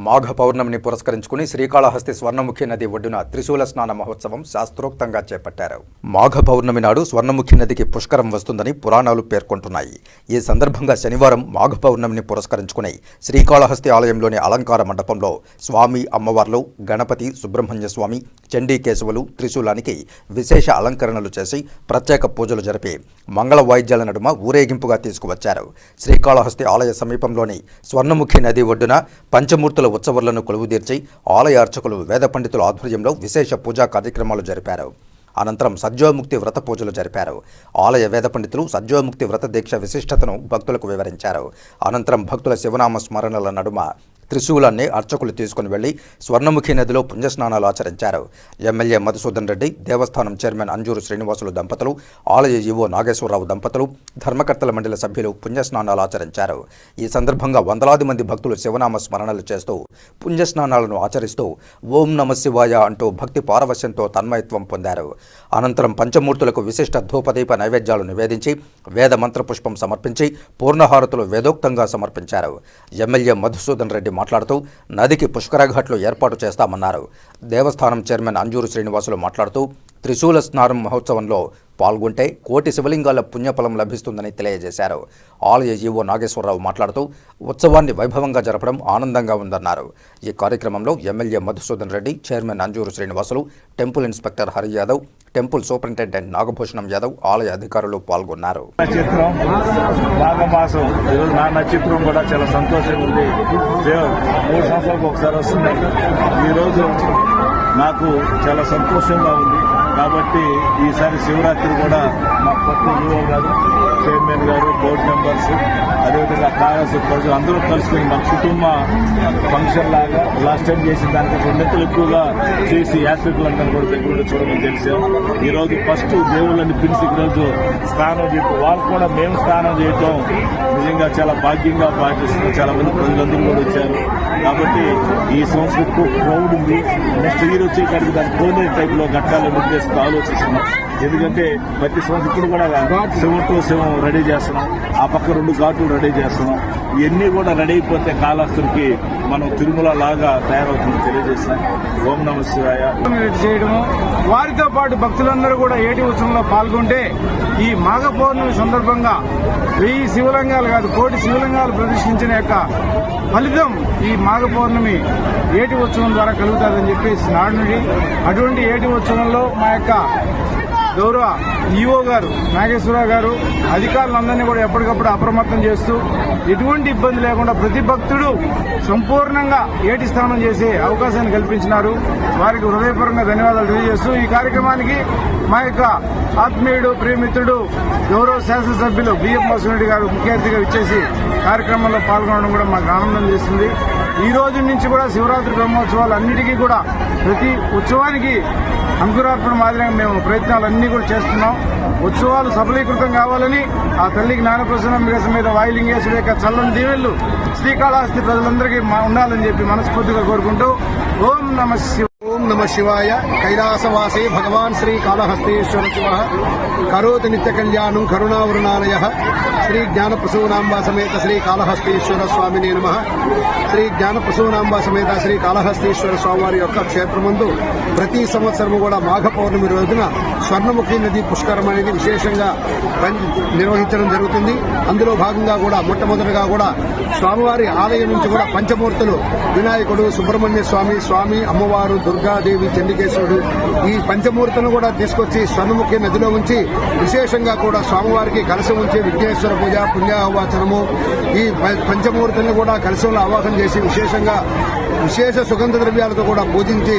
మాఘ పౌర్ణమిని పురస్కరించుకుని శ్రీకాళహస్తి స్వర్ణముఖి నది ఒడ్డున త్రిశూల స్నాన మహోత్సవం శాస్త్రోక్తంగా చేపట్టారు. మాఘ పౌర్ణమి నాడు స్వర్ణముఖి నదికి పుష్కరం వస్తుందని పురాణాలు పేర్కొంటున్నాయి. ఈ సందర్భంగా శనివారం మాఘ పౌర్ణమిని పురస్కరించుకుని శ్రీకాళహస్తి ఆలయంలోని అలంకార మండపంలో స్వామి అమ్మవార్లు, గణపతి, సుబ్రహ్మణ్య స్వామి, చండీ కేశవులు త్రిశూలానికి విశేష అలంకరణలు చేసి ప్రత్యేక పూజలు జరిపి మంగళ వాయిద్యాల నడుమ ఊరేగింపుగా తీసుకువచ్చారు. శ్రీకాళహస్తి ఆలయ సమీపంలోని స్వర్ణముఖి నది ఒడ్డున పంచమూర్తుల ఉత్సవాలను కొలువుదీర్చి ఆలయ అర్చకులు, వేద పండితుల ఆధ్వర్యంలో విశేష పూజా కార్యక్రమాలు జరిపారు. అనంతరం సద్యోముక్తి వ్రత పూజలు జరిపారు. ఆలయ వేద పండితులు సద్యోముక్తి వ్రత దీక్ష విశిష్టతను భక్తులకు వివరించారు. అనంతరం భక్తుల శివనామ స్మరణల నడుమ త్రిశూలాన్ని అర్చకులు తీసుకుని వెళ్లి స్వర్ణముఖి నదిలో పుణ్యస్నానాలు ఆచరించారు. ఎమ్మెల్యే మధుసూదన్ రెడ్డి, దేవస్థానం చైర్మన్ అంజూరు శ్రీనివాసులు దంపతులు, ఆలయ ఈవో నాగేశ్వరరావు దంపతులు, ధర్మకర్తల మండలి సభ్యులు పుణ్యస్నానాలు ఆచరించారు. ఈ సందర్భంగా వందలాది మంది భక్తులు శివనామ స్మరణలు చేస్తూ పుణ్యస్నానాలను ఆచరిస్తూ ఓం నమ శివాయ అంటూ భక్తి పారవశ్యంతో తన్మయత్వం పొందారు. అనంతరం పంచమూర్తులకు విశిష్ట ధూపదీప నైవేద్యాలు నివేదించి వేద మంత్రపుష్పం సమర్పించి పూర్ణహారతులు వేదోక్తంగా సమర్పించారు. ఎమ్మెల్యే మధుసూదన్ రెడ్డి మాట్లాడుతూ నదికి పుష్కరఘాట్లు ఏర్పాటు చేస్తామన్నారు. దేవస్థానం చైర్మన్ అంజూరు శ్రీనివాసులు మాట్లాడుతూ త్రిశూల స్నానం మహోత్సవంలో పాల్గొంటే కోటి శివలింగాల పుణ్యఫలం లభిస్తుందని తెలియజేశారు. ఆలయ ఈవో నాగేశ్వరరావు మాట్లాడుతూ ఉత్సవాన్ని వైభవంగా జరపడం ఆనందంగా ఉందన్నారు. ఈ కార్యక్రమంలో MLA Madhusudan Reddy, chairman Anjuru Srinivasulu, temple inspector Hari Yadav, temple superintendent Nagabhushanam Yadav, ఆలయ అధికారులు పాల్గొన్నారు. నక్షత్రం కూడా చాలా సంతోషంగా ఉంది. 3 సంవత్సరాలకు ఒకసారి వస్తుంది. ఈరోజు నాకు చాలా సంతోషంగా ఉంది. కాబట్టి ఈసారి శివరాత్రి కూడా మా కొత్త ఈవో గారు, చైర్మన్ గారు, బోర్డు మెంబర్స్, అదేవిధంగా కాంగ్రెస్ ప్రజలు అందరూ కలుసుకుని మా కుటుంబ ఫంక్షన్ లాగా లాస్ట్ టైం చేసిన దానికి 2 రెట్లు ఎక్కువగా చేసి యాత్రికులందరూ కూడా దగ్గర చూడమని తెలిసాం. ఈరోజు ఫస్ట్ దేవుళ్ళని పిలిచి ఈరోజు స్నానం చేయటం, వాళ్ళు కూడా మేము స్నానం చేయటం నిజంగా చాలా భాగ్యంగా పాటిస్తున్నాం. చాలా మంది ప్రజలందరూ కూడా వచ్చారు. కాబట్టి ఈ సంవత్సరం ఎక్కువ క్రౌడ్ ఉంది. నెక్స్ట్ ఇయర్ వచ్చేసరికి దాన్ని కోనే టైప్ లో కట్టాలని ఉద్దేశంతో ఆలోచిస్తున్నాం. ఎందుకంటే ప్రతి సంవత్సరం ఇప్పుడు కూడా శివం రెడీ చేస్తున్నాం. ఆ పక్క 2 ఘాట్లు రెడీ చేస్తున్నాం. ఇవన్నీ కూడా రెడీ అయిపోతే కాళహస్తికి మనం తిరుమల లాగా తయారవుతుంది తెలియజేస్తాం. ఓం నమ శివాయ చేయడము, వారితో పాటు భక్తులందరూ కూడా ఏటి ఉత్సవంలో పాల్గొంటే ఈ మాఘ పౌర్ణమి సందర్భంగా 1000 శివలింగాలు కాదు, కోటి శివలింగాలు ప్రతిష్ఠించిన యొక్క ఫలితం ఈ మాఘ పౌర్ణమి ఏటి ఉత్సవం ద్వారా కలుగుతుందని చెప్పేసి నాడు నుండి అటువంటి ఏటి ఉత్సవంలో మా యొక్క గౌరవ ఈవో గారు నాగేశ్వరరావు గారు అధికారులందరినీ కూడా ఎప్పటికప్పుడు అప్రమత్తం చేస్తూ ఎటువంటి ఇబ్బంది లేకుండా ప్రతి భక్తుడు సంపూర్ణంగా ఏటి స్నానం చేసే అవకాశాన్ని కల్పించినారు. వారికి హృదయపూర్వకంగా ధన్యవాదాలు తెలియజేస్తూ ఈ కార్యక్రమానికి మా యొక్క ఆత్మీయుడు, ప్రియమిత్రుడు, గౌరవ శాసనసభ్యులు బిఎం వాసురెడ్డి గారు ముఖ్య అతిథిగా ఇచ్చేసి కార్యక్రమంలో పాల్గొనడం కూడా మాకు ఆనందం చేస్తుంది. ఈ రోజు నుంచి కూడా శివరాత్రి బ్రహ్మోత్సవాలు అన్నిటికీ కూడా ప్రతి ఉత్సవానికి అంకురార్పణ మాదిరిగా మేము ప్రయత్నాలన్నీ కూడా చేస్తున్నాం. ఉత్సవాలు సఫలీకృతం కావాలని ఆ తల్లికి జ్ఞానప్రసన్న సమేత వాయులింగేశ్వరి యొక్క చల్లని దీవెళ్లు శ్రీకాళహస్తి ప్రజలందరికీ ఉండాలని చెప్పి మనస్ఫూర్తిగా కోరుకుంటూ ఓం నమ శివాయ. ఓం నమ శివాయ. కైలాసవాసే భగవాన్ శ్రీ కాళహస్తీశ్వర శివ కరోతి నిత్య కళ్యాణం కరుణావృణాలయ. శ్రీ జ్ఞానప్రసూనాంబ సమేత శ్రీ కాళహస్తీశ్వర స్వామినే నమః. శ్రీ జ్ఞానప్రసూనాంబ సమేత శ్రీ కాళహస్తీశ్వర స్వామివారి యొక్క క్షేత్రమందు ప్రతి సంవత్సరము కూడా మాఘ పౌర్ణమి రోజున స్వర్ణముఖి నది పుష్కరం అనేది విశేషంగా నిర్వహించడం జరుగుతుంది. అందులో భాగంగా కూడా మొట్టమొదటిగా కూడా స్వామివారి ఆలయం నుంచి కూడా పంచమూర్తులు వినాయకుడు, సుబ్రహ్మణ్య స్వామి, స్వామి అమ్మవారు, దుర్గాదేవి, చండికేశ్వరుడు ఈ పంచమూర్తులను కూడా తీసుకొచ్చి స్వర్ణముఖి నదిలో ఉంచి విశేషంగా కూడా స్వామివారికి కలశం ఉంచి విఘ్నేశ్వర పూజ, పుణ్యాహవాచనము ఈ పంచమూర్తులను కూడా కలశంలో ఆవాహన చేసి విశేష సుగంధ ద్రవ్యాలతో కూడా పూజించి